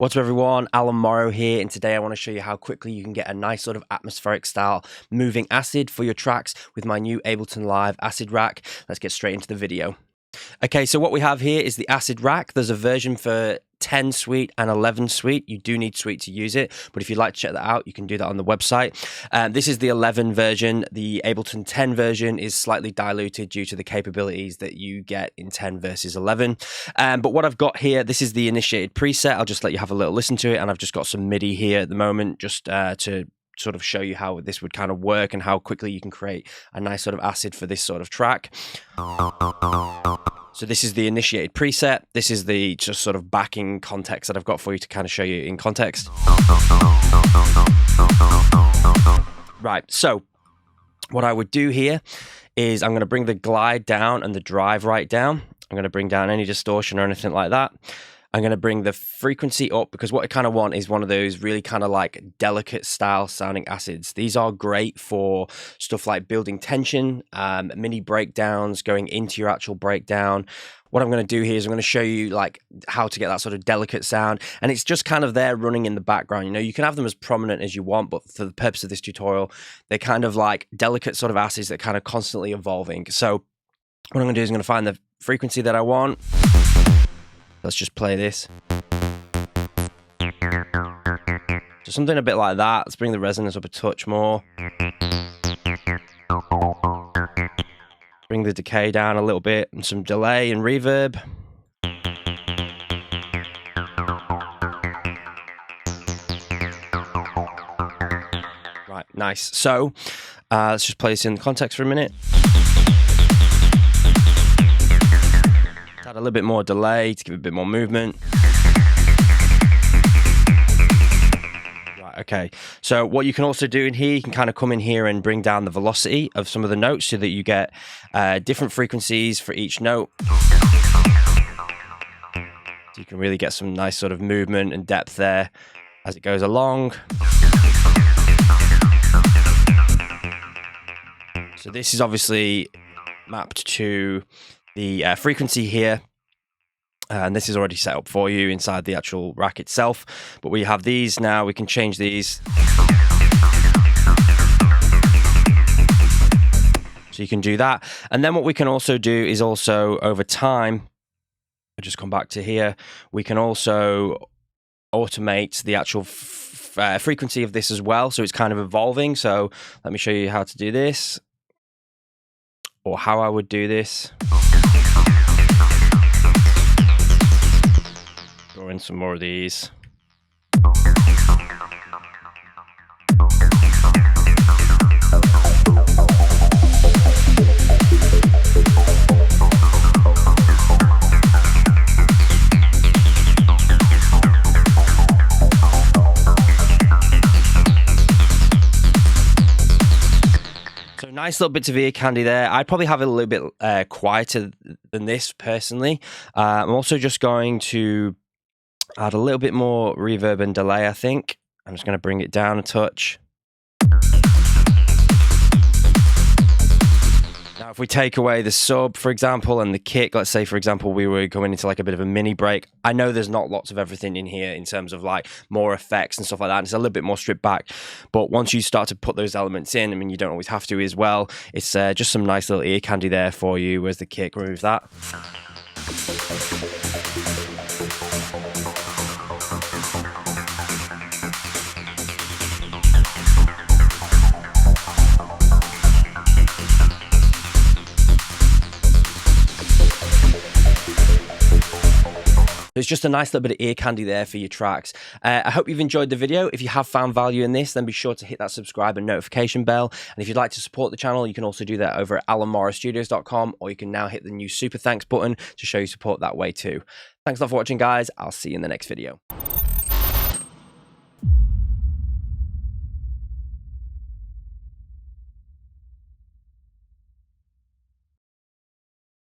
What's up everyone, Alan Morrow here, and today I want to show you how quickly you can get a nice sort of atmospheric style moving acid for your tracks with my new Ableton Live Acid Rack. Let's get straight into the video. Okay, so what we have here is the Acid Rack. There's a version for 10 Suite and 11 Suite. You do need Suite to use it, but if you'd like to check that out, you can do that on the website. This is the 11 version. The Ableton 10 version is slightly diluted due to the capabilities that you get in 10 versus 11. But what I've got here, this is the initiated preset. I'll just let you have a little listen to it, and I've just got some MIDI here at the moment just to sort of show you how this would kind of work and how quickly you can create a nice sort of acid for this sort of track. So this is the initiated preset. This is the just sort of backing context that I've got for you to kind of show you in context. Right, so what I would do here is I'm going to bring the glide down and the drive right down. I'm going to bring down any distortion or anything like that. I'm going to bring the frequency up because what I kind of want is one of those really kind of like delicate style sounding acids. These are great for stuff like building tension, mini breakdowns, going into your actual breakdown. What I'm going to do here is I'm going to show you like how to get that sort of delicate sound, and it's just kind of there running in the background. You know, you can have them as prominent as you want, but for the purpose of this tutorial, they're kind of like delicate sort of acids that are kind of constantly evolving. So what I'm going to do is I'm going to find the frequency that I want. Let's just play this. So something a bit like that. Let's bring the resonance up a touch more. Bring the decay down a little bit, and some delay and reverb. Right, nice. So let's just play this in context for a minute. Add a little bit more delay to give it a bit more movement. Right, okay. So what you can also do in here, you can kind of come in here and bring down the velocity of some of the notes so that you get different frequencies for each note. So you can really get some nice sort of movement and depth there as it goes along. So this is obviously mapped to the frequency here, and this is already set up for you inside the actual rack itself, but we have these now. We can change these so you can do that. And then what we can also do is also over time, I'll just come back to here, we can also automate the actual frequency of this as well, so it's kind of evolving. So let me show you how to do this, or how I would do this. Throw in some more of these. Nice little bits of ear candy there. I'd probably have it a little bit quieter than this personally. I'm also just going to add a little bit more reverb and delay, I think. I'm just going to bring it down a touch. Now, if we take away the sub, for example, and the kick, let's say, for example, we were going into like a bit of a mini break. I know there's not lots of everything in here in terms of like more effects and stuff like that. And it's a little bit more stripped back. But once you start to put those elements in, I mean, you don't always have to as well. It's just some nice little ear candy there for you. Where's the kick? Remove that. There's just a nice little bit of ear candy there for your tracks. I hope you've enjoyed the video. If you have found value in this, then be sure to hit that subscribe and notification bell. And if you'd like to support the channel, you can also do that over at alanmorrowstudios.com, or you can now hit the new super thanks button to show your support that way too. Thanks a lot for watching, guys. I'll see you in the next video.